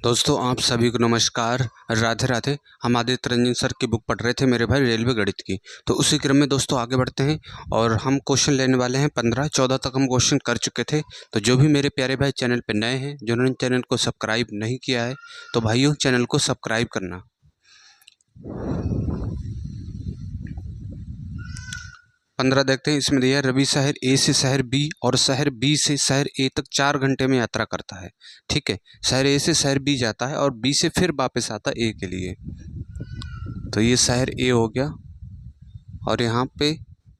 दोस्तों आप सभी को नमस्कार, राधे राधे। हम आदित्य रंजन सर की बुक पढ़ रहे थे मेरे भाई रेलवे गणित की। तो उसी क्रम में दोस्तों आगे बढ़ते हैं और हम क्वेश्चन लेने वाले हैं 15-14 तक हम क्वेश्चन कर चुके थे। तो जो भी मेरे प्यारे भाई चैनल पे नए हैं, जिन्होंने चैनल को सब्सक्राइब नहीं किया है, तो भाइयों चैनल को सब्सक्राइब करना। 15 देखते हैं। इसमें दिया रवि शहर ए से शहर बी और शहर बी से शहर ए तक 4 घंटे में यात्रा करता है। ठीक है, शहर ए से शहर बी जाता है और बी से फिर वापस आता है ए के लिए। तो ये शहर ए हो गया और यहाँ पे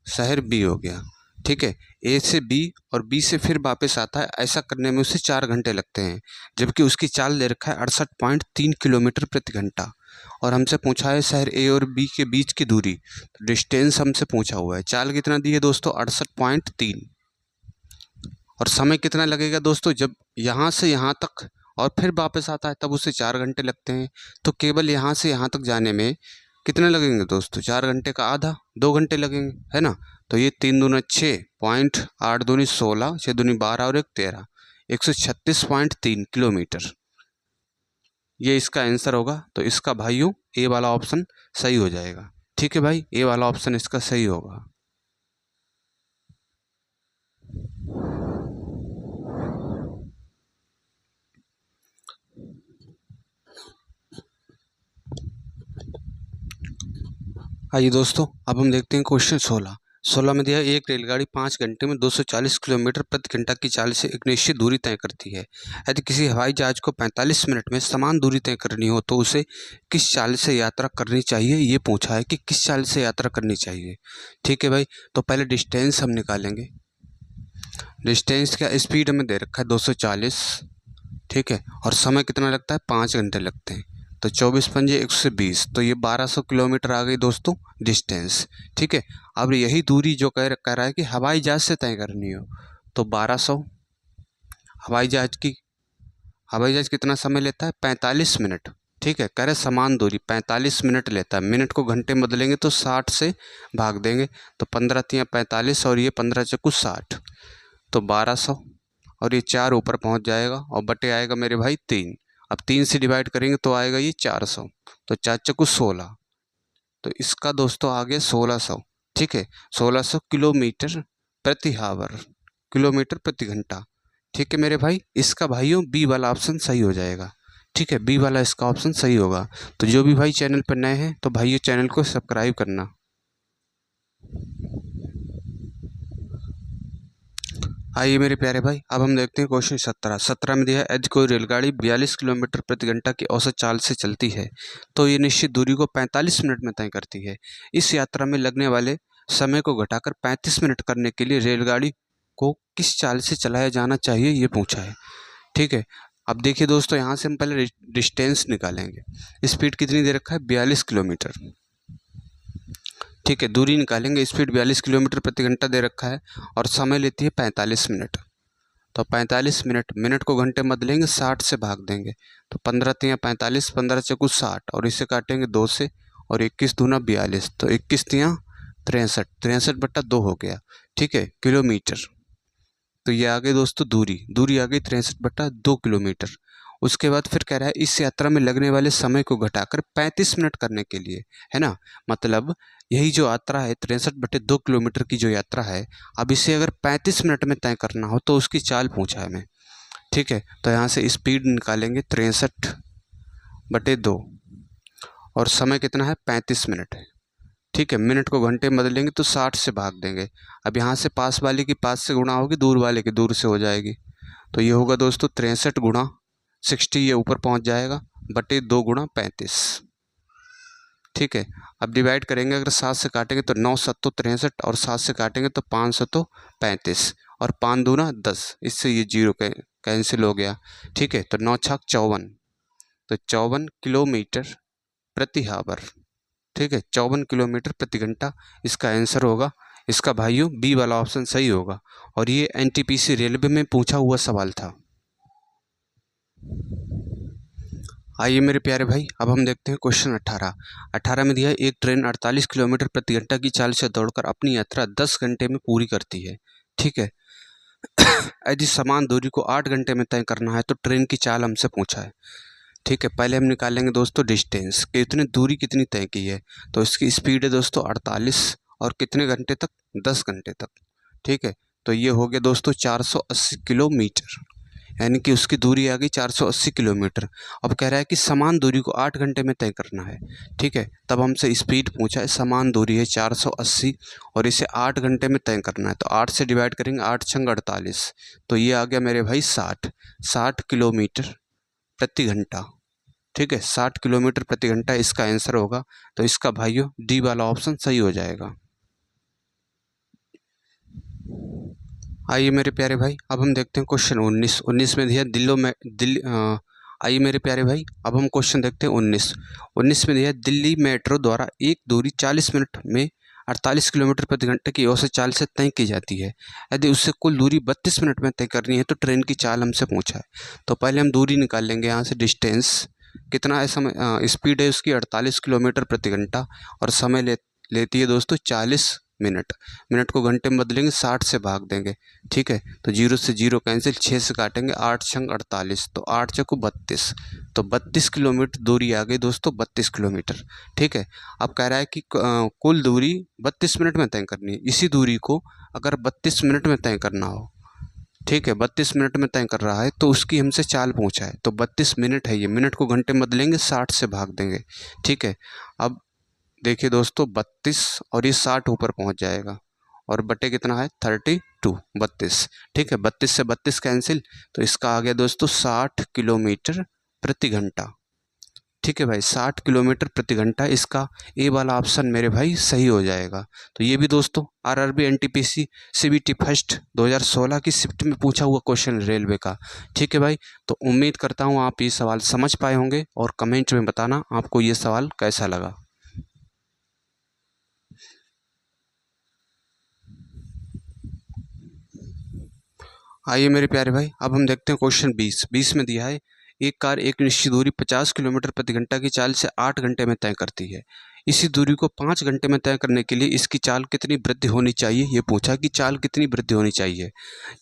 शहर बी हो गया। ठीक है, ए से बी और बी से फिर वापस आता है। ऐसा करने में उसे 4 घंटे लगते हैं, जबकि उसकी चाल दे रखा है 68.3 किलोमीटर प्रति घंटा। और हमसे पूछा है शहर ए और बी के बीच की दूरी, तो डिस्टेंस हमसे पूछा हुआ है। चाल कितना दी है दोस्तों? 68.3। और समय कितना लगेगा दोस्तों? जब यहाँ से यहाँ तक और फिर वापस आता है तब उसे 4 घंटे लगते हैं। तो केवल यहाँ से यहाँ तक जाने में कितने लगेंगे दोस्तों? 4 घंटे का आधा 2 घंटे लगेंगे, है ना। तो ये 3 दूनी 6, 8 दूनी 16, 6 दूनी 12 और 1 13, 136.3 किलोमीटर। ये इसका आंसर होगा। तो इसका भाइयों ए वाला ऑप्शन सही हो जाएगा। ठीक है भाई, ए वाला ऑप्शन इसका सही होगा। आइए दोस्तों, अब हम देखते हैं क्वेश्चन 16 में दिया एक रेलगाड़ी 5 घंटे में 240 किलोमीटर प्रति घंटा की चाल से एक निश्चित दूरी तय करती है। यदि किसी हवाई जहाज को 45 मिनट में समान दूरी तय करनी हो तो उसे किस चाल से यात्रा करनी चाहिए, ये पूछा है कि किस चाल से यात्रा करनी चाहिए। ठीक है भाई, तो पहले डिस्टेंस हम निकालेंगे। डिस्टेंस का स्पीड हमें दे रखा है 240। ठीक है, और समय कितना लगता है? 5 घंटे लगते हैं। तो 24 पंजे 120, तो ये 1200 किलोमीटर आ गई दोस्तों डिस्टेंस। ठीक है, अब यही दूरी जो कह रहा है कि हवाई जहाज से तय करनी हो, तो 1200 हवाई जहाज कितना समय लेता है? 45 मिनट। ठीक है, कह रहे समान दूरी 45 मिनट लेता है। मिनट को घंटे में बदलेंगे तो 60 से भाग देंगे, तो 15 तियाँ 45 और ये 15 चक्कू 60, तो 1200 और ये 4 ऊपर पहुंच जाएगा और बटे आएगा मेरे भाई 3। अब 3 से डिवाइड करेंगे तो आएगा ये 400, तो 4 चक्कू 16, तो इसका दोस्तों आ गया 1600। ठीक है, 1600 किलोमीटर प्रति हावर, किलोमीटर प्रति घंटा। ठीक है मेरे भाई, इसका भाइयों बी वाला ऑप्शन सही हो जाएगा। ठीक है, बी वाला इसका ऑप्शन सही होगा। तो जो भी भाई चैनल पर नए हैं तो भाइयों चैनल को सब्सक्राइब करना। आइए मेरे प्यारे भाई, अब हम देखते हैं क्वेश्चन 17 में दिया है यदि कोई रेलगाड़ी 42 किलोमीटर प्रति घंटा की औसत चाल से चलती है तो ये निश्चित दूरी को 45 मिनट में तय करती है। इस यात्रा में लगने वाले समय को घटाकर 35 मिनट करने के लिए रेलगाड़ी को किस चाल से चलाया जाना चाहिए, ये पूछा है। ठीक है, अब देखिए दोस्तों, यहाँ से हम पहले डिस्टेंस निकालेंगे। स्पीड कितनी दे रखा है? 42 किलोमीटर। ठीक है, दूरी निकालेंगे। स्पीड 42 किलोमीटर प्रति घंटा दे रखा है और समय लेती है 45 मिनट। तो 45 मिनट, मिनट को घंटे में बदलेंगे 60 से भाग देंगे, तो 15 तियाँ 45, 15 चक्कू 60 और इसे काटेंगे 2 से और 21 दूना 42, तो 21 तियाँ 63, 63/2 हो गया। ठीक है, किलोमीटर। तो ये आ गई दोस्तों दूरी आ गई 63/2 किलोमीटर। उसके बाद फिर कह रहा है इस यात्रा में लगने वाले समय को घटाकर 35 मिनट करने के लिए, है ना। मतलब यही जो यात्रा है 63/2 किलोमीटर की जो यात्रा है, अब इसे अगर 35 मिनट में तय करना हो तो उसकी चाल पूछा है हमें। ठीक है, तो यहाँ से स्पीड निकालेंगे 63/2 और समय कितना है? 35 मिनट है। ठीक है, मिनट को घंटे में बदलेंगे तो 60 से भाग देंगे। अब यहाँ से पास वाले की पास से गुणा होगी, दूर वाले की दूर से हो जाएगी, तो ये होगा दोस्तों 63 गुणा 60, ये ऊपर पहुँच जाएगा, बटे 2 गुणा 35। ठीक है, अब डिवाइड करेंगे, अगर 7 से काटेंगे तो 9 7 63 और 7 से काटेंगे तो 5 7 35 और 5 दूना 10, इससे ये 0 कैंसिल हो गया। ठीक है, तो 9 छक 54, तो 54 किलोमीटर प्रति हावर। ठीक है, 54 किलोमीटर प्रति घंटा इसका आंसर होगा। इसका भाइयों बी वाला ऑप्शन सही होगा और ये एनटीपीसी रेलवे में पूछा हुआ सवाल था। आइए मेरे प्यारे भाई, अब हम देखते हैं क्वेश्चन 18 में दिया है एक ट्रेन 48 किलोमीटर प्रति घंटा की चाल से दौड़कर अपनी यात्रा 10 घंटे में पूरी करती है। ठीक है, यदि समान दूरी को 8 घंटे में तय करना है तो ट्रेन की चाल हमसे पूछा है। ठीक है, पहले हम निकालेंगे दोस्तों डिस्टेंस, कितनी दूरी कितनी तय की है। तो इसकी स्पीड है दोस्तों 48 और कितने घंटे तक, 10 घंटे तक। ठीक है, तो ये हो गया दोस्तों 480 किलोमीटर, यानी कि उसकी दूरी आ गई 480 किलोमीटर। अब कह रहा है कि समान दूरी को 8 घंटे में तय करना है। ठीक है, तब हमसे स्पीड पूछा है, समान दूरी है 480 और इसे 8 घंटे में तय करना है। तो 8 से डिवाइड करेंगे, 8 छंग 48, तो ये आ गया मेरे भाई 60 किलोमीटर प्रति घंटा। ठीक है, 60 किलोमीटर प्रति घंटा इसका आंसर होगा। तो इसका भाइयों डी वाला ऑप्शन सही हो जाएगा। आइए मेरे प्यारे भाई, अब हम देखते हैं क्वेश्चन 19 में दिया आइए मेरे प्यारे भाई, अब हम क्वेश्चन देखते हैं 19 में दिया दिल्ली मेट्रो द्वारा एक दूरी 40 मिनट में 48 किलोमीटर प्रति घंटे की औसत चाल से तय की जाती है। यदि उससे कुल दूरी 32 मिनट में तय करनी है तो ट्रेन की चाल हमसे पूछा है। तो पहले हम दूरी निकाल लेंगे यहाँ से, डिस्टेंस कितना है, समय स्पीड है उसकी 48 किलोमीटर प्रति घंटा और समय लेती है दोस्तों 40 मिनट। मिनट को घंटे में बदलेंगे, 60 से भाग देंगे। ठीक है, तो 0 से 0 कैंसिल, 6 से काटेंगे, 8 छंग 48, तो 8 चौको 32, तो 32 किलोमीटर दूरी आ गई दोस्तों, 32 किलोमीटर। ठीक है, अब कह रहा है कि कुल दूरी 32 मिनट में तय करनी है। इसी दूरी को अगर 32 मिनट में तय करना हो, ठीक है, 32 मिनट में तय कर रहा है तो उसकी हमसे चाल पूछा है। तो 32 मिनट है, ये मिनट को घंटे में बदलेंगे, 60 से भाग देंगे। ठीक है, अब देखिए दोस्तों 32 और ये 60 ऊपर पहुंच जाएगा और बटे कितना है 32, 32। ठीक है, 32 से 32 कैंसिल, तो इसका आ गया दोस्तों 60 किलोमीटर प्रति घंटा। ठीक है भाई, 60 किलोमीटर प्रति घंटा, इसका ए वाला ऑप्शन मेरे भाई सही हो जाएगा। तो ये भी दोस्तों आरआरबी एनटीपीसी सीबीटी फर्स्ट 2016 की शिफ्ट में पूछा हुआ क्वेश्चन रेलवे का। ठीक है भाई, तो उम्मीद करता हूँ आप ये सवाल समझ पाए होंगे और कमेंट में बताना आपको ये सवाल कैसा लगा। आइए मेरे प्यारे भाई, अब हम देखते हैं क्वेश्चन 20 में दिया है एक कार एक निश्चित दूरी 50 किलोमीटर प्रति घंटा की चाल से 8 घंटे में तय करती है। इसी दूरी को 5 घंटे में तय करने के लिए इसकी चाल कितनी वृद्धि होनी चाहिए, ये पूछा कि चाल कितनी वृद्धि होनी चाहिए।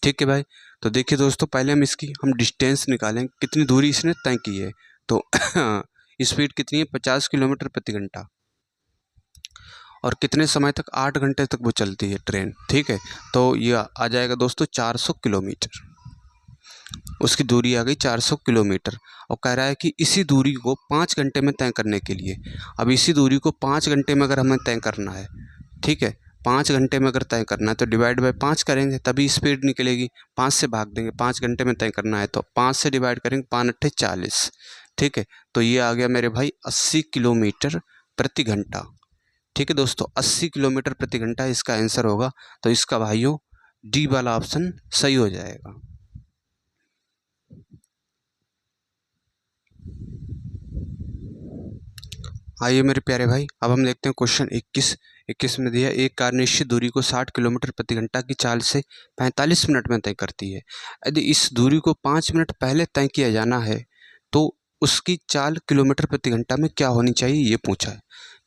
ठीक है भाई, तो देखिए दोस्तों पहले हम डिस्टेंस निकालें, कितनी दूरी इसने तय की है। तो स्पीड कितनी है 50 किलोमीटर प्रति घंटा और कितने समय तक, 8 घंटे तक वो चलती है ट्रेन। ठीक है, तो ये आ जाएगा दोस्तों 400 किलोमीटर, उसकी दूरी आ गई 400 किलोमीटर। और कह रहा है कि इसी दूरी को 5 घंटे में तय करने के लिए, अब इसी दूरी को 5 घंटे में अगर हमें तय करना है, ठीक है, 5 घंटे में अगर तय करना है तो डिवाइड बाय 5 करेंगे तभी स्पीड निकलेगी। 5 से भाग देंगे, 5 घंटे में तय करना है तो 5 से डिवाइड करेंगे, 5 अट्ठे 40। ठीक है, तो ये आ गया मेरे भाई 80 किलोमीटर प्रति घंटा। ठीक है दोस्तों, 80 किलोमीटर प्रति घंटा इसका आंसर होगा। तो इसका भाइयों डी वाला ऑप्शन सही हो जाएगा। आइए मेरे प्यारे भाई, अब हम देखते हैं क्वेश्चन 21 में दिया एक कार निश्चित दूरी को 60 किलोमीटर प्रति घंटा की चाल से 45 मिनट में तय करती है। यदि इस दूरी को 5 मिनट पहले तय किया जाना है तो उसकी चाल किलोमीटर प्रति घंटा में क्या होनी चाहिए, ये पूछा है।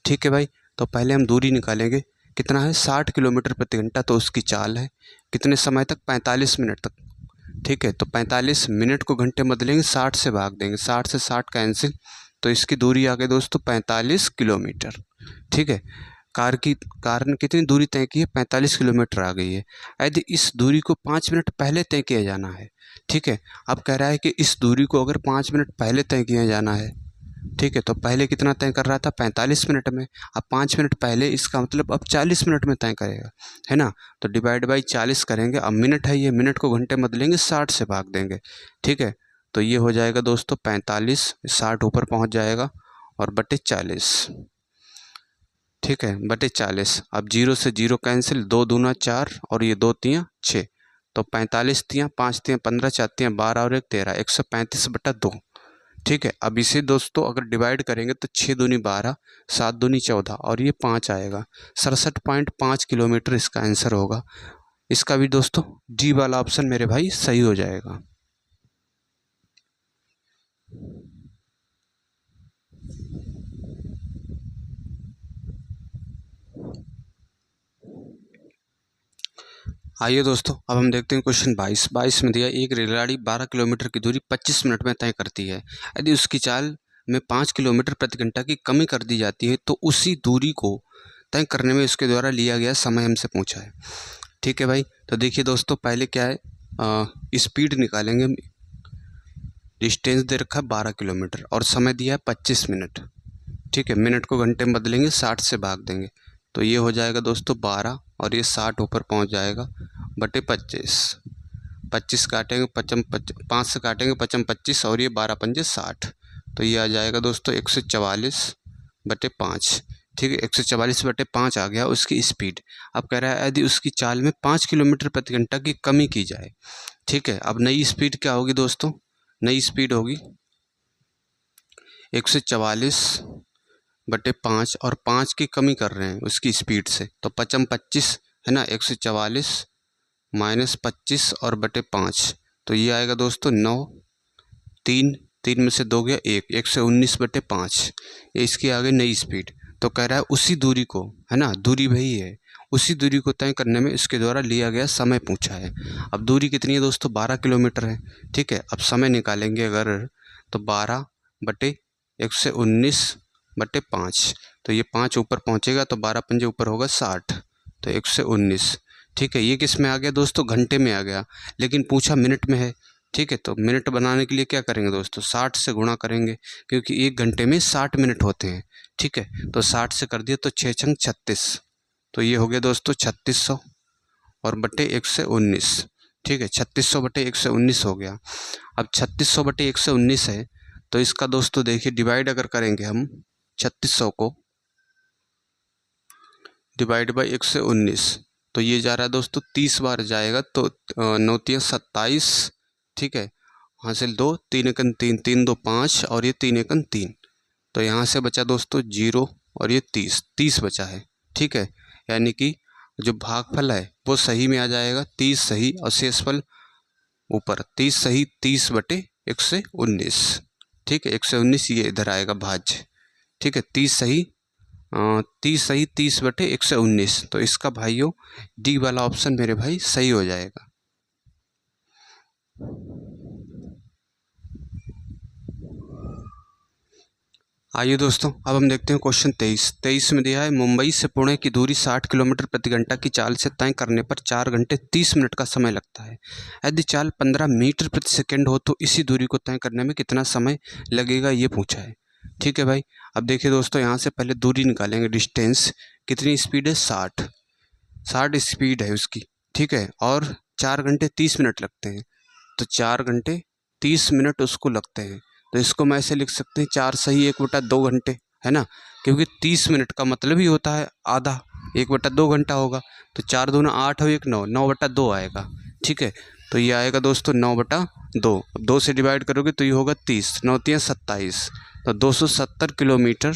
ठीक है भाई, तो पहले हम दूरी निकालेंगे, कितना है 60 किलोमीटर प्रति घंटा, तो उसकी चाल है कितने समय तक, 45 मिनट तक। ठीक है, तो 45 मिनट को घंटे में बदलेंगे, 60 से भाग देंगे, 60 से 60 कैंसिल, तो इसकी दूरी आ गई दोस्तों 45 किलोमीटर। ठीक है, कार ने कितनी दूरी तय की है, 45 किलोमीटर आ गई है। यदि इस दूरी को 5 मिनट पहले तय किया जाना है, ठीक है, अब कह रहा है कि इस दूरी को अगर 5 मिनट पहले तय किया जाना है, ठीक है, तो पहले कितना तय कर रहा था 45 मिनट में, अब 5 मिनट पहले, इसका मतलब अब 40 मिनट में तय करेगा, है ना। तो डिवाइड बाई 40 करेंगे, अब मिनट है, ये मिनट को घंटे में बदलेंगे, 60 से भाग देंगे। ठीक है, तो ये हो जाएगा दोस्तों 45, 60 ऊपर पहुंच जाएगा और बटे 40। ठीक है, बटे 40, अब 0 से 0 कैंसिल, 2 दूना 4 और ये 2 तियाँ 6, तो 45 तियाँ 5 तियाँ 15, 4 तियाँ 12 और 1 13, 135/2। ठीक है, अब इसे दोस्तों अगर डिवाइड करेंगे तो 6 दूनी 12, 7 दूनी 14 और ये 5 आएगा, 67.5 किलोमीटर इसका आंसर होगा। इसका भी दोस्तों डी वाला ऑप्शन मेरे भाई सही हो जाएगा। आइए दोस्तों, अब हम देखते हैं क्वेश्चन 22 में दिया एक रेलगाड़ी 12 किलोमीटर की दूरी 25 मिनट में तय करती है। यदि उसकी चाल में 5 किलोमीटर प्रति घंटा की कमी कर दी जाती है तो उसी दूरी को तय करने में इसके द्वारा लिया गया समय हमसे पूछा है। ठीक है भाई, तो देखिए दोस्तों, पहले क्या है, स्पीड निकालेंगे। डिस्टेंस दे रखा है 12 किलोमीटर और समय दिया है 25 मिनट। ठीक है, मिनट को घंटे में बदलेंगे, 60 से भाग देंगे तो ये हो जाएगा दोस्तों 12 और ये 60 ऊपर पहुंच जाएगा बटे 25। 25 काटेंगे, 5 से काटेंगे, 25 और ये 12 पंजे 60, तो ये आ जाएगा दोस्तों 144 बटे 5। ठीक है, 144 बटे 5 आ गया उसकी स्पीड। अब कह रहा है यदि उसकी चाल में 5 किलोमीटर प्रति घंटा की कमी की जाए। ठीक है, अब नई स्पीड क्या होगी दोस्तों, नई स्पीड होगी 144 बटे 5 और 5 की कमी कर रहे हैं उसकी स्पीड से, तो 25 है ना, 144 माइनस 25 और बटे 5, तो ये आएगा दोस्तों 9। 3 में से 2 गया 119 बटे 5, ये इसकी आ गई नई स्पीड। तो कह रहा है उसी दूरी को, है ना, दूरी वही है, उसी दूरी को तय करने में इसके द्वारा लिया गया समय पूछा है। अब दूरी कितनी है दोस्तों, 12 किलोमीटर है। ठीक है, अब समय निकालेंगे अगर, तो 12 बटे 119 बटे 5, तो ये 5 ऊपर पहुंचेगा तो 12 पंजे ऊपर होगा 60, तो 119। ठीक है, ये किस में आ गया दोस्तों, घंटे में आ गया, लेकिन पूछा मिनट में है। ठीक है, तो मिनट बनाने के लिए क्या करेंगे दोस्तों, 60 से गुणा करेंगे, क्योंकि 1 घंटे में 60 मिनट होते हैं। ठीक है, तो 60 से कर दिया तो 6 छंग 36, तो ये हो गया दोस्तों 3600 और बटे 119। ठीक है, 3600 बटे 119 हो गया। अब 3600 बटे 119 है, तो इसका दोस्तों देखिए डिवाइड अगर करेंगे हम 3600 को डिवाइड बाई 119, तो ये जा रहा है दोस्तों 30 बार जाएगा, तो 9 3 27। ठीक है, हासिल 2, 3 एकन 3, 3 2 5 और ये 3 एकन 3, तो यहाँ से बचा दोस्तों 0 और ये 30 बचा है। ठीक है, यानी कि जो भागफल है वो सही में आ जाएगा, 30 सही और शेषफल ऊपर, 30 सही 30 बटे 119। ठीक है, 119 ये इधर आएगा भाज्य। ठीक है, 30 सही 30 बटे 119, तो इसका भाइयों डी वाला ऑप्शन मेरे भाई सही हो जाएगा। आइए दोस्तों, अब हम देखते हैं क्वेश्चन 23 में दिया है मुंबई से पुणे की दूरी 60 किलोमीटर प्रति घंटा की चाल से तय करने पर 4 घंटे 30 मिनट का समय लगता है। यदि चाल 15 मीटर प्रति सेकंड हो तो इसी दूरी को तय करने में कितना समय लगेगा, ये पूछा है। ठीक है भाई, अब देखिए दोस्तों, यहाँ से पहले दूरी निकालेंगे, डिस्टेंस कितनी स्पीड है, 60 स्पीड है उसकी। ठीक है, और 4 घंटे 30 मिनट लगते हैं, तो 4 घंटे 30 मिनट उसको लगते हैं, तो इसको मैं ऐसे लिख सकते हैं 4 सही 1/2 घंटे, है ना, क्योंकि 30 मिनट का मतलब ही होता है आधा, 1/2 घंटा होगा, तो 4 दूना 8 और 1 9, 9/2 आएगा। ठीक है, तो ये आएगा दोस्तों 9/2, 2 से डिवाइड करोगे तो ये होगा 30, 9 3 27, तो 270 किलोमीटर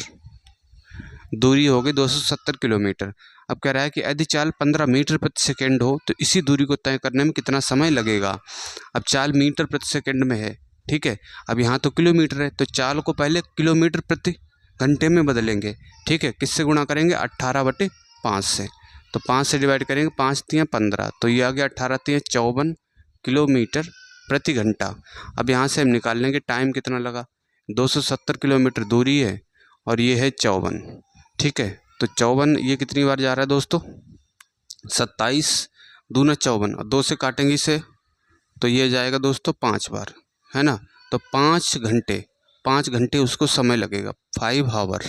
दूरी हो गई, 270 किलोमीटर। अब कह रहा है कि यदि चाल 15 मीटर प्रति सेकेंड हो तो इसी दूरी को तय करने में कितना समय लगेगा। अब चाल मीटर प्रति सेकेंड में है, ठीक है, अब यहाँ तो किलोमीटर है, तो चाल को पहले किलोमीटर प्रति घंटे में बदलेंगे। ठीक है, किससे गुणा करेंगे, 18/5 से, तो 5 से डिवाइड करेंगे, 5 3 15, तो ये आ गया 18 3 54 किलोमीटर प्रति घंटा। अब यहाँ से हम निकाल लेंगे टाइम कितना लगा, 270 किलोमीटर दूरी है और ये है 54। ठीक है, तो 54 ये कितनी बार जा रहा है दोस्तों, 27 दूना 54 और 2 से काटेंगे इसे, तो ये जाएगा दोस्तों 5 बार, है ना, तो 5 घंटे उसको समय लगेगा, 5 आवर।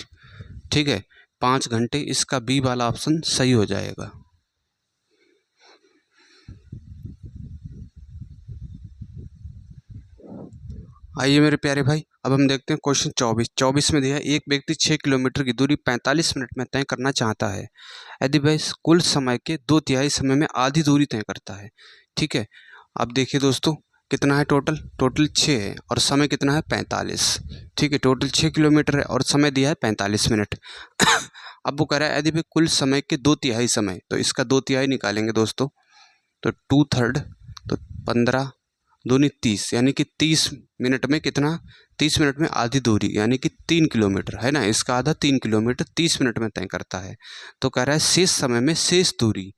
ठीक है, 5 घंटे, इसका बी वाला ऑप्शन सही हो जाएगा। आइए मेरे प्यारे भाई, अब हम देखते हैं क्वेश्चन 24 में दिया है एक व्यक्ति 6 किलोमीटर की दूरी 45 मिनट में तय करना चाहता है। यदि वह कुल समय के 2/3 समय में आधी दूरी तय करता है। ठीक है, अब देखिए दोस्तों कितना है, टोटल 6 है और समय कितना है 45। ठीक है, टोटल 6 किलोमीटर है और समय दिया है 45 मिनट। अब वो कह रहा है यदि वह कुल समय के 2/3 समय, तो इसका 2/3 निकालेंगे दोस्तों, तो 2/3, तो 15 दूनी 30, यानी कि 30 मिनट में कितना, 30 मिनट में आधी दूरी यानी कि 3 किलोमीटर, है ना, इसका आधा 3 किलोमीटर 30 मिनट में तय करता है। तो कह रहा है शेष समय में शेष दूरी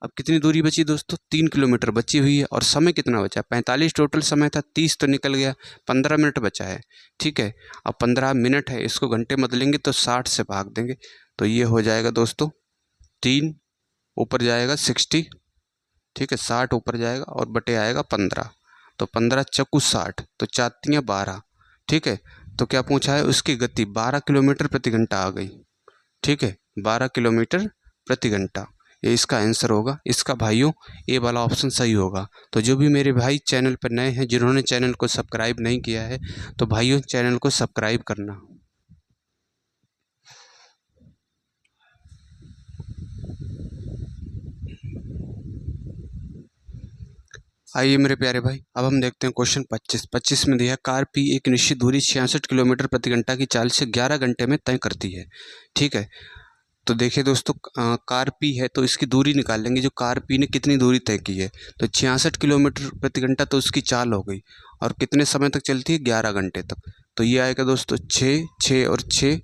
अब कितनी दूरी बची दोस्तों, 3 किलोमीटर बची हुई है। और समय कितना बचा, 45 टोटल समय था, 30 तो निकल गया, 15 मिनट बचा है। ठीक है, अब 15 मिनट है, इसको घंटे में बदलेंगे तो 60 से भाग देंगे, तो ये हो जाएगा दोस्तों 3 ऊपर जाएगा 60, ठीक है 60 ऊपर जाएगा और बटे आएगा 15, तो 15 चक्कू 60, तो 4 12। ठीक है, तो क्या पूछा है, उसकी गति 12 किलोमीटर प्रति घंटा आ गई। ठीक है, 12 किलोमीटर प्रति घंटा, ये इसका आंसर होगा। इसका भाइयों ए वाला ऑप्शन सही होगा। तो जो भी मेरे भाई चैनल पर नए हैं, जिन्होंने चैनल को सब्सक्राइब नहीं किया है, तो भाइयों चैनल को सब्सक्राइब करना। आइए मेरे प्यारे भाई, अब हम देखते हैं क्वेश्चन 25 में दिया है, कार पी एक निश्चित दूरी 66 किलोमीटर प्रति घंटा की चाल से 11 घंटे में तय करती है। ठीक है, तो देखिए दोस्तों, कार पी है तो इसकी दूरी निकाल लेंगे, जो कार पी ने कितनी दूरी तय की है, तो 66 किलोमीटर प्रति घंटा तो उसकी चाल हो गई, और कितने समय तक चलती है, 11 घंटे तक। तो ये आएगा दोस्तों 6 और 6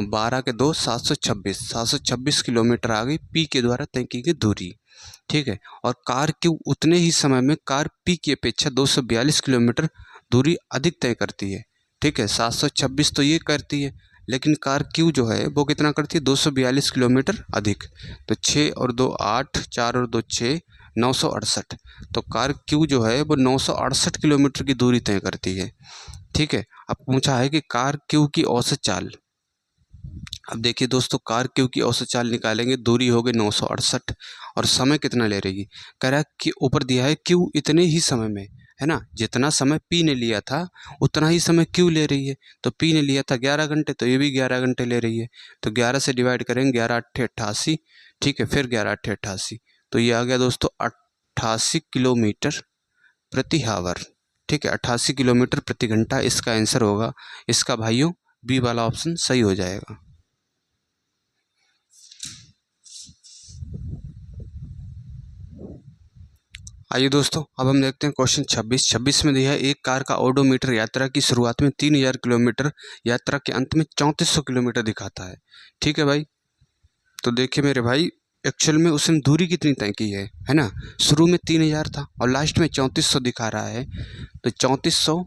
12 के 2 726 किलोमीटर आ गई पी के द्वारा तय की गई दूरी। ठीक है, और कार क्यू उतने ही समय में कार पी की अपेक्षा 242 किलोमीटर दूरी अधिक तय करती है। ठीक है, 726 तो ये करती है, लेकिन कार क्यू जो है वो कितना करती है, 242 किलोमीटर अधिक। तो 6 और 2 8, 4 और 2 6, 968। तो कार क्यू जो है वो 968 किलोमीटर की दूरी तय करती है। ठीक है, अब पूछा है कि कार क्यू की औसत चाल। अब देखिए दोस्तों, कार क्यू की औसत चाल निकालेंगे, दूरी हो गई 968 और समय कितना ले रही है, कह रहा है कि ऊपर दिया है क्यू इतने ही समय में, है ना, जितना समय पी ने लिया था उतना ही समय क्यू ले रही है। तो पी ने लिया था 11 घंटे, तो ये भी 11 घंटे ले रही है। तो 11 से डिवाइड करेंगे, 11 8 88। ठीक है, फिर 11 8 88, तो ये आ गया दोस्तों 88 किलोमीटर प्रति हावर। ठीक है, 88 किलोमीटर प्रति घंटा इसका आंसर होगा। इसका भाइयों बी वाला ऑप्शन सही हो जाएगा। आइए दोस्तों, अब हम देखते हैं क्वेश्चन 26 में दिया है, एक कार का ओडोमीटर यात्रा की शुरुआत में 3000 किलोमीटर, यात्रा के अंत में 3400 किलोमीटर दिखाता है। ठीक है भाई, तो देखिए मेरे भाई, एक्चुअल में उसने दूरी कितनी तय की है ना, शुरू में 3000 था और लास्ट में 3400 दिखा रहा है, तो 3400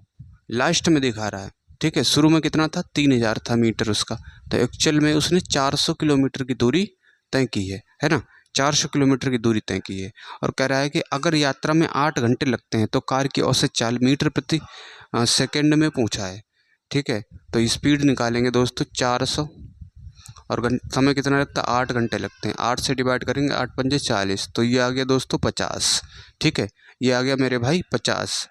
लास्ट में दिखा रहा है। ठीक है, शुरू में कितना था, 3000 था मीटर उसका, तो एक्चुअल में उसने 400 किलोमीटर की दूरी तय की है ना, 400 किलोमीटर की दूरी तय की है। और कह रहा है कि अगर यात्रा में 8 घंटे लगते हैं तो कार की औसत चाल मीटर प्रति सेकंड में पूछा है। ठीक है, तो स्पीड निकालेंगे दोस्तों 400, और समय कितना लगता है, 8 घंटे लगते हैं। 8 से डिवाइड करेंगे, 8 पंजे 40, तो ये आ गया दोस्तों 50। ठीक है, ये आ गया मेरे भाई 50।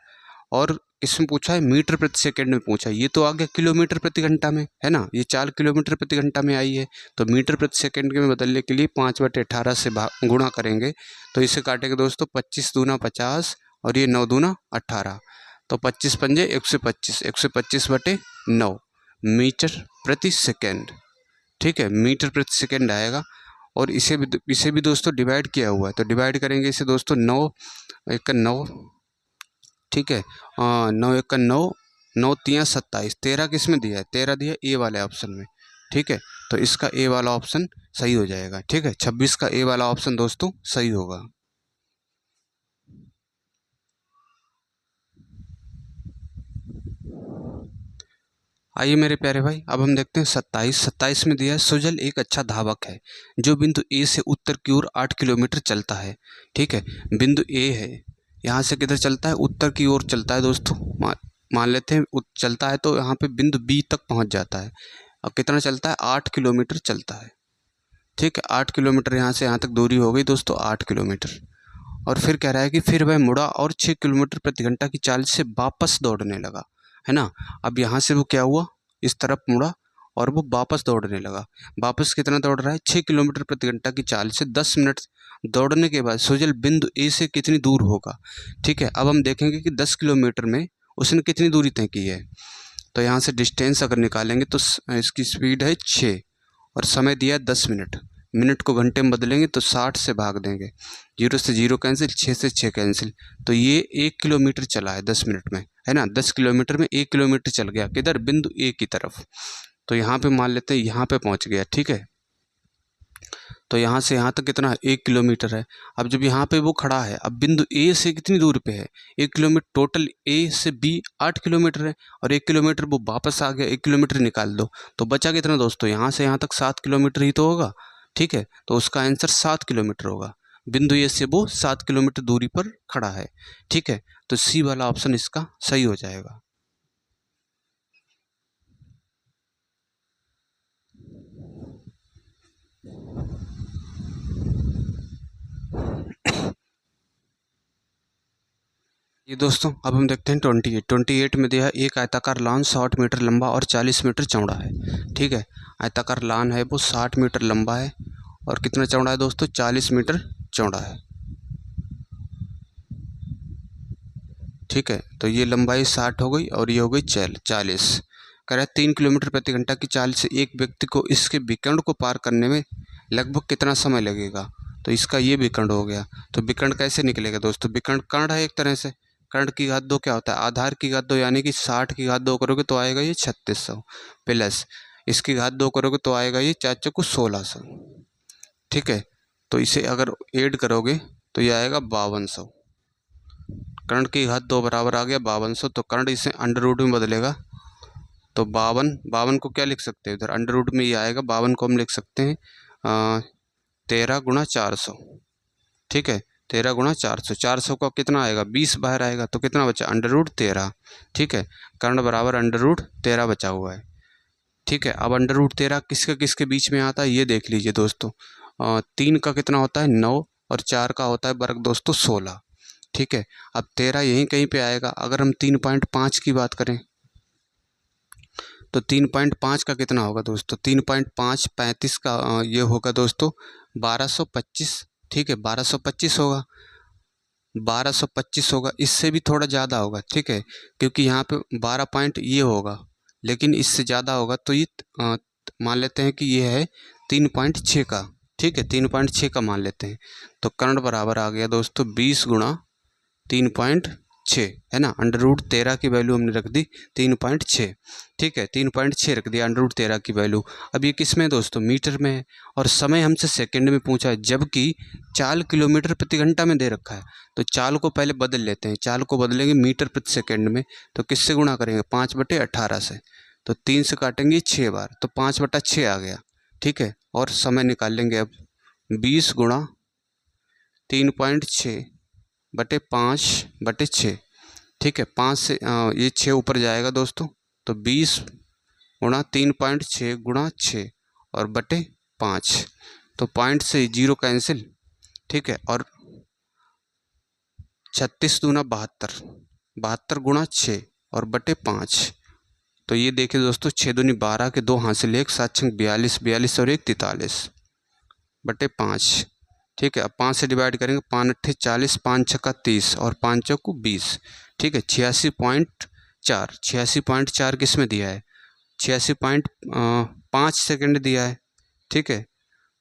और इसमें पूछा है मीटर प्रति सेकंड में पूछा है, ये तो आ गया किलोमीटर प्रति घंटा में, है ना, ये 4 किलोमीटर प्रति घंटा में आई है। तो मीटर प्रति सेकंड में बदलने के लिए 5/18 से गुणा करेंगे, तो इसे काटेंगे दोस्तों 25 दूना 50 और ये 9 दूना 18, तो 25 पंजे 125, 125/9 मीटर प्रति सेकेंड। ठीक है, मीटर प्रति सेकेंड आएगा। और इसे भी दोस्तों डिवाइड किया हुआ है, तो डिवाइड करेंगे इसे दोस्तों 9 1 9। ठीक है, 9 1 9, 9 3 27, 13 किस में दिया है, 13 दिया ए वाले ऑप्शन में। ठीक है, तो इसका ए वाला ऑप्शन सही हो जाएगा। ठीक है, 26 का ए वाला ऑप्शन दोस्तों सही होगा। आइए मेरे प्यारे भाई, अब हम देखते हैं 27 में दिया है, सुजल एक अच्छा धावक है जो बिंदु ए से उत्तर की ओर 8 किलोमीटर चलता है। ठीक है, बिंदु ए है, यहाँ से किधर चलता है, उत्तर की ओर चलता है दोस्तों। मान लेते हैं चलता है, तो यहाँ पे बिंदु बी तक पहुँच जाता है। अब कितना चलता है, 8 किलोमीटर चलता है। ठीक है, 8 किलोमीटर यहाँ से यहाँ तक दूरी हो गई दोस्तों 8 किलोमीटर। और फिर कह रहा है कि फिर वह मुड़ा और 6 किलोमीटर प्रति घंटा की चाल से वापस दौड़ने लगा, है ना। अब यहाँ से वो क्या हुआ, इस तरफ मुड़ा और वो वापस दौड़ने लगा। वापस कितना दौड़ रहा है, 6 किलोमीटर प्रति घंटा की चाल से 10 मिनट दौड़ने के बाद सुजल बिंदु ए से कितनी दूर होगा। ठीक है, अब हम देखेंगे कि 10 किलोमीटर में उसने कितनी दूरी तय की है। तो यहाँ से डिस्टेंस अगर निकालेंगे तो इसकी स्पीड है 6 और समय दिया है 10 मिनट। मिनट को घंटे में बदलेंगे तो 60 से भाग देंगे, 0 से 0 कैंसिल, 6 से 6 कैंसिल, तो ये 1 किलोमीटर चला है 10 मिनट में, है ना। 10 किलोमीटर में 1 किलोमीटर चल गया, किधर, बिंदु ए की तरफ। तो यहाँ पे मान लेते हैं यहाँ पे पहुँच गया। ठीक है, तो यहाँ से यहाँ तक कितना है, 1 किलोमीटर है। अब जब यहाँ पे वो खड़ा है, अब बिंदु ए से कितनी दूर पे है, 1 किलोमीटर। टोटल ए से बी 8 किलोमीटर है और 1 किलोमीटर वो वापस आ गया, 1 किलोमीटर निकाल दो तो बचा कितना दोस्तों, यहाँ से यहाँ तक 7 किलोमीटर ही तो होगा। ठीक है, तो उसका आंसर 7 किलोमीटर होगा। बिंदु ए से वो 7 किलोमीटर दूरी पर खड़ा है। ठीक है, तो सी वाला ऑप्शन इसका सही हो जाएगा। ये दोस्तों अब हम देखते हैं 28 में दिया है एक आयताकार लान 60 मीटर लंबा और 40 मीटर चौड़ा है। ठीक है, आयताकार लान है वो 60 मीटर लंबा है और कितना चौड़ा है दोस्तों, 40 मीटर चौड़ा है। ठीक है, तो ये लंबाई 60 हो गई और ये हो गई 40। कह रहा है 3 किलोमीटर प्रति घंटा की चाल से एक व्यक्ति को इसके विकर्ण को पार करने में लगभग कितना समय लगेगा। तो इसका ये विकर्ण हो गया। तो विकर्ण कैसे निकलेगा दोस्तों, विकर्ण कर्ण है एक तरह से। कर्ण की घात 2 क्या होता है, आधार की घात 2 यानी कि 60 की घात 2 करोगे तो आएगा ये 3600 प्लस इसकी घात 2 करोगे तो आएगा ये 4 चौको 1600। ठीक है, तो इसे अगर ऐड करोगे तो ये आएगा 5200। कर्ण की घात 2 बराबर आ गया 5200। तो कर्ण इसे अंडर रूट में बदलेगा तो 52 को क्या लिख सकते हैं, इधर अंडर रूट में ये आएगा। 52 को हम लिख सकते हैं 13 गुणा 400। ठीक है, 13 गुणा 400। 400 का कितना आएगा, 20 बाहर आएगा तो कितना बचा, अंडर रूट 13। ठीक है, कर्ण बराबर अंडर रूट 13 बचा हुआ है। ठीक है, अब अंडर रूट 13 किसके किसके बीच में आता है ये देख लीजिए दोस्तों। 3 का कितना होता है 9 और 4 का होता है वर्ग दोस्तों 16। ठीक है, अब 13 यहीं कहीं पे आएगा। अगर हम 3.5 की बात करें तो 3.5 का कितना होगा दोस्तों, 3.5 35 का ये होगा दोस्तों 1225। ठीक है, 1225 होगा, 1225 होगा। इससे भी थोड़ा ज़्यादा होगा। ठीक है, क्योंकि यहाँ पे 12 पॉइंट ये होगा, लेकिन इससे ज़्यादा होगा तो ये मान लेते हैं कि ये है 3.6 का। ठीक है, 3.6 का मान लेते हैं। तो कर्ण बराबर आ गया दोस्तों 20 गुणा 3.6 है ना। अंडर रूट 13 की वैल्यू हमने रख दी 3.6। ठीक है, 3.6 रख दिया अंडर रूट 13 की वैल्यू। अब ये किस में है दोस्तों, मीटर में है और समय हमसे सेकंड में पूछा है, जबकि चाल किलोमीटर प्रति घंटा में दे रखा है। तो चाल को पहले बदल लेते हैं, चाल को बदलेंगे मीटर प्रति सेकंड में। तो किससे गुणा करेंगे, 5/18 से। तो 3 से काटेंगे 6 बार तो 5/6 आ गया। ठीक है, और समय निकाल लेंगे अब 20 गुणा 3.6 बटे 5/6। ठीक है, 5 से ये 6 ऊपर जाएगा दोस्तों तो 20 गुणा 3.6 गुणा 6 और बटे 5। तो पॉइंट से 0 कैंसिल। ठीक है, और 36 दूना 72, 72 गुणा 6 और बटे 5। तो ये देखिए दोस्तों 6 दूनी 12 के 2 हासिल 1, 7 छंग 42, 42 और 1 43 बटे 5। ठीक है, अब 5 से डिवाइड करेंगे, 5 अट्ठे 40, 5 छक्का 30 और 5 चौको 20। ठीक है, 86.4, 86.4 किस में दिया है, 86.5 सेकेंड दिया है। ठीक है,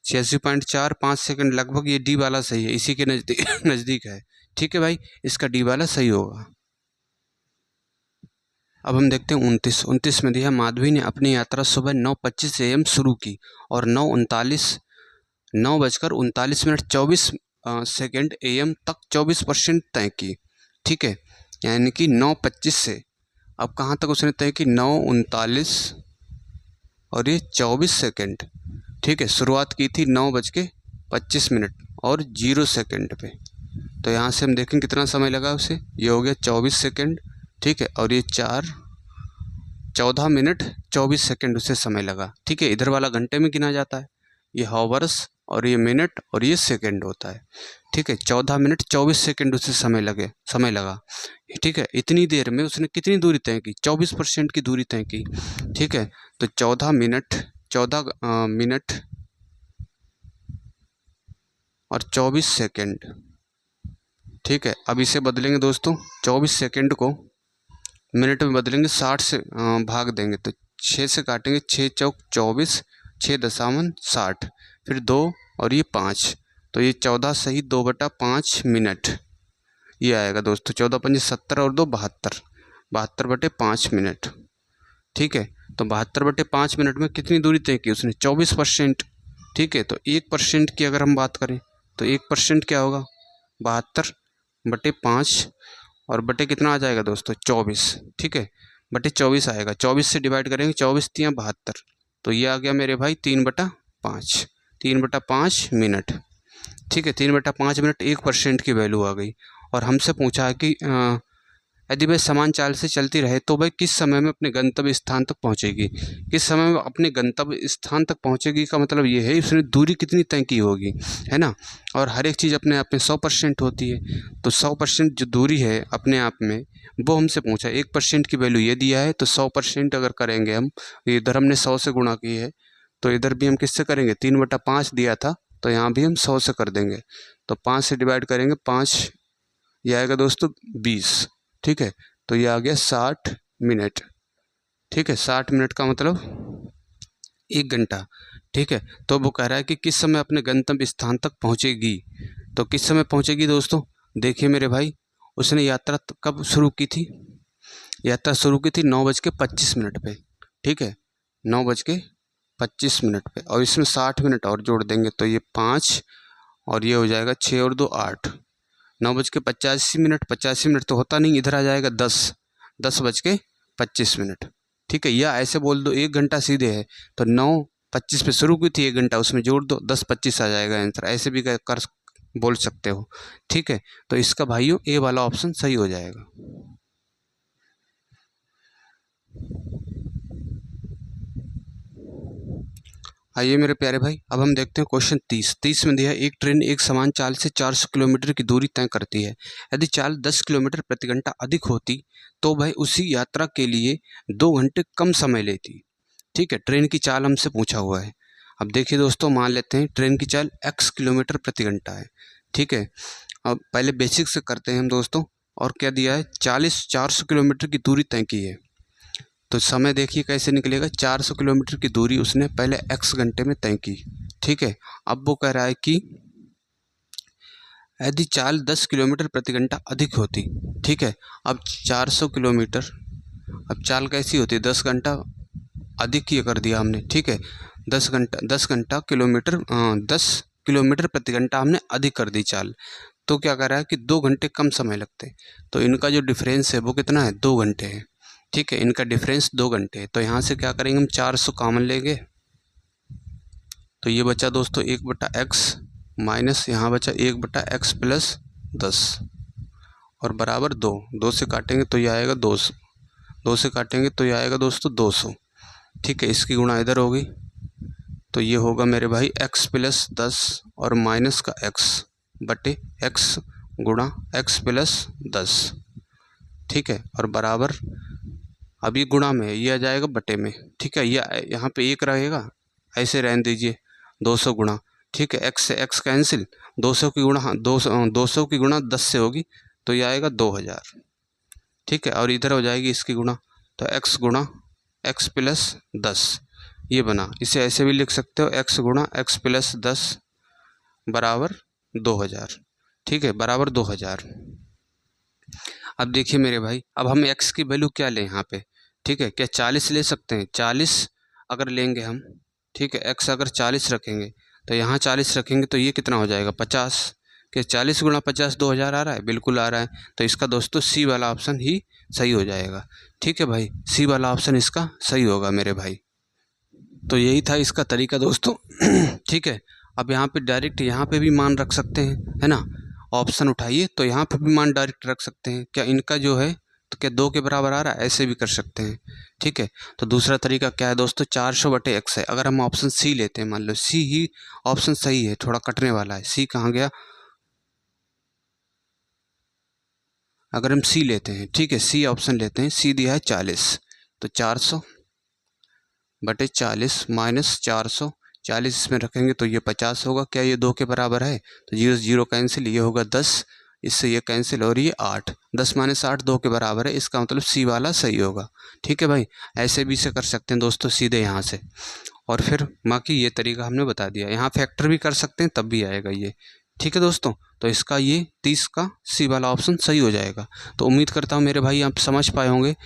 86.4 5 सेकेंड लगभग ये डी वाला सही है, इसी के नज़दीक नज़दीक है। ठीक है भाई, इसका डी वाला सही होगा। अब हम देखते हैं 29 में दिया, माधवी ने अपनी यात्रा सुबह 9:25 AM शुरू की और 9:39 AM तक 24% तय की। ठीक है, यानी कि 9:25 से अब कहाँ तक उसने तय की, 9:39 और ये 24 सेकेंड। ठीक है, शुरुआत की थी 9:25 और 0 सेकेंड पे। तो यहाँ से हम देखें कितना समय लगा उसे, ये हो गया 24 सेकेंड। ठीक है, और ये 14 मिनट 24 सेकेंड उसे समय लगा। ठीक है, इधर वाला घंटे में गिना जाता है, ये हॉवर्स और ये मिनट और ये सेकंड होता है। ठीक है, 14 मिनट 24 सेकंड उसे समय लगा। ठीक है, इतनी देर में उसने कितनी दूरी तय की, 24% की दूरी तय की। ठीक है, तो 14 मिनट और 24 सेकंड। ठीक है, अब इसे बदलेंगे दोस्तों, 24 सेकंड को मिनट में बदलेंगे, 60 से भाग देंगे तो 6 से काटेंगे, 6 चौक 24, 6.60 फिर 2 और ये 5, तो ये 14 सही 2/5 मिनट ये आएगा दोस्तों। 14 पंजे 70 और 2 72, 72/5 मिनट। ठीक है, तो 72/5 मिनट में कितनी दूरी तय की उसने, 24%। ठीक है। तो 1% की अगर हम बात करें तो 1% क्या होगा, 72/5 और बटे कितना आ जाएगा दोस्तों, 24। ठीक है, बटे 24 आएगा। 24 से डिवाइड करेंगे, 24 तियाँ 72, तो ये आ गया मेरे भाई 3/5, 3/5 मिनट। ठीक है, 3/5 मिनट 1% की वैल्यू आ गई। और हमसे पूछा है कि यदि वह समान चाल से चलती रहे तो वह किस समय में अपने गंतव्य स्थान तक पहुंचेगी। किस समय में अपने गंतव्य स्थान तक पहुंचेगी का मतलब ये है उसने दूरी कितनी तय की होगी, है ना। और हर एक चीज़ अपने आप में 100% होती है, तो 100% जो दूरी है अपने आप में वो हमसे पूछा। 1% की वैल्यू ये दिया है, तो 100% अगर करेंगे हम, इधर हमने 100 से गुणा की है, तो इधर भी हम किससे करेंगे, 3/5 दिया था तो यहाँ भी हम 100 से कर देंगे। तो 5 से डिवाइड करेंगे, 5 ये आएगा दोस्तों 20। ठीक है, तो ये आ गया 60 मिनट। ठीक है, 60 मिनट का मतलब 1 घंटा। ठीक है, तो वो कह रहा है कि किस समय अपने गंतव्य स्थान तक पहुंचेगी। तो किस समय पहुंचेगी दोस्तों, देखिए मेरे भाई, उसने यात्रा कब शुरू की थी, यात्रा शुरू की थी 9:25 पे। ठीक है, 9:25 पे, और इसमें 60 मिनट और जोड़ देंगे तो ये 5 और ये हो जाएगा 6 और 2 8, 9:85। 85 मिनट तो होता नहीं, इधर आ जाएगा 10:25। ठीक है, या ऐसे बोल दो 1 घंटा सीधे है, तो 9:25 पे शुरू की थी, 1 घंटा उसमें जोड़ दो, 10:25 आ जाएगा आंसर। ऐसे भी कर बोल सकते हो। ठीक है, तो इसका भाइयों ए वाला ऑप्शन सही हो जाएगा। आइए मेरे प्यारे भाई, अब हम देखते हैं क्वेश्चन 30 में दिया है, एक ट्रेन एक समान चाल से 400 किलोमीटर की दूरी तय करती है। यदि चाल 10 किलोमीटर प्रति घंटा अधिक होती तो वह उसी यात्रा के लिए 2 घंटे कम समय लेती। ठीक है, ट्रेन की चाल हमसे पूछा हुआ है। अब देखिए दोस्तों, मान लेते हैं ट्रेन की चाल x किलोमीटर प्रति घंटा है। ठीक है, अब पहले बेसिक से करते हैं हम दोस्तों। और क्या दिया है, 400 किलोमीटर की दूरी तय की है। तो समय देखिए कैसे निकलेगा, 400 किलोमीटर की दूरी उसने पहले x घंटे में तय की। ठीक है, अब वो कह रहा है कि यदि चाल 10 किलोमीटर प्रति घंटा अधिक होती। ठीक है, अब 400 किलोमीटर, अब चाल कैसी होती है, 10 घंटा अधिक ये कर दिया हमने। ठीक है, 10 किलोमीटर प्रति घंटा हमने अधिक कर दी चाल, तो क्या कर रहा है कि 2 घंटे कम समय लगते। तो इनका जो डिफरेंस है वो कितना है, 2 घंटे है। ठीक है, इनका डिफरेंस 2 घंटे है। तो यहाँ से क्या करेंगे हम, 400 कॉमन लेंगे, तो ये बचा दोस्तों 1/x माइनस यहाँ बचा 1/x प्लस 10 और बराबर 2 से काटेंगे तो ये आएगा 200, 2 से काटेंगे तो ये आएगा दोस्तों 200। ठीक है, इसकी गुणा इधर होगी, तो ये होगा मेरे भाई x प्लस 10 और माइनस का x बटे x गुणा x प्लस 10। ठीक है, और बराबर, अब ये गुणा में है, ये आ जाएगा बटे में। ठीक है, ये यहाँ पे 1 रहेगा, ऐसे रहने दीजिए, 200 गुणा। ठीक है, x से x कैंसिल, 200 की गुणा 200 की गुणा 10 से होगी, तो ये आएगा 2000। ठीक है, और इधर हो जाएगी इसकी गुणा, तो x गुणा x प्लस 10 ये बना। इसे ऐसे भी लिख सकते हो, x गुणा x प्लस 10 बराबर 2000। ठीक है, बराबर 2000। अब देखिए मेरे भाई, अब हम x की वैल्यू क्या लें यहाँ पे। ठीक है, क्या 40 ले सकते हैं, 40 अगर लेंगे हम। ठीक है, x अगर 40 रखेंगे तो यहाँ 40 रखेंगे तो ये कितना हो जाएगा 50। क्या 40 गुणा 50 2000 आ रहा है, बिल्कुल आ रहा है। तो इसका दोस्तों सी वाला ऑप्शन ही सही हो जाएगा। ठीक है भाई, सी वाला ऑप्शन इसका सही होगा मेरे भाई। तो यही था इसका तरीका दोस्तों। ठीक है, अब यहाँ पे डायरेक्ट यहाँ पे भी मान रख सकते हैं, है ना। ऑप्शन उठाइए तो यहाँ पे भी मान डायरेक्ट रख सकते हैं। क्या इनका जो है तो क्या 2 के बराबर आ रहा है, ऐसे भी कर सकते हैं। ठीक है, तो दूसरा तरीका क्या है दोस्तों, 400/x है। अगर हम ऑप्शन सी लेते हैं, मान लो सी ही ऑप्शन सही है, थोड़ा कटने वाला है, सी कहाँ गया। अगर हम सी लेते हैं, ठीक है, सी ऑप्शन लेते हैं, सी दिया है 40, तो 400/40 माइनस 400, 40 इसमें रखेंगे तो ये 50 होगा। क्या ये 2 के बराबर है, तो 0 0 कैंसिल, ये होगा 10, इससे ये कैंसिल और ये 8, 10 माइनस 8 2 के बराबर है। इसका मतलब सी वाला सही होगा। ठीक है भाई, ऐसे भी से कर सकते हैं दोस्तों सीधे यहाँ से। और फिर बाकी ये तरीका हमने बता दिया, यहाँ फैक्टर भी कर सकते हैं तब भी आएगा ये। ठीक है दोस्तों, तो इसका ये 30 का सी वाला ऑप्शन सही हो जाएगा। तो उम्मीद करता हूँ मेरे भाई आप समझ पाए होंगे।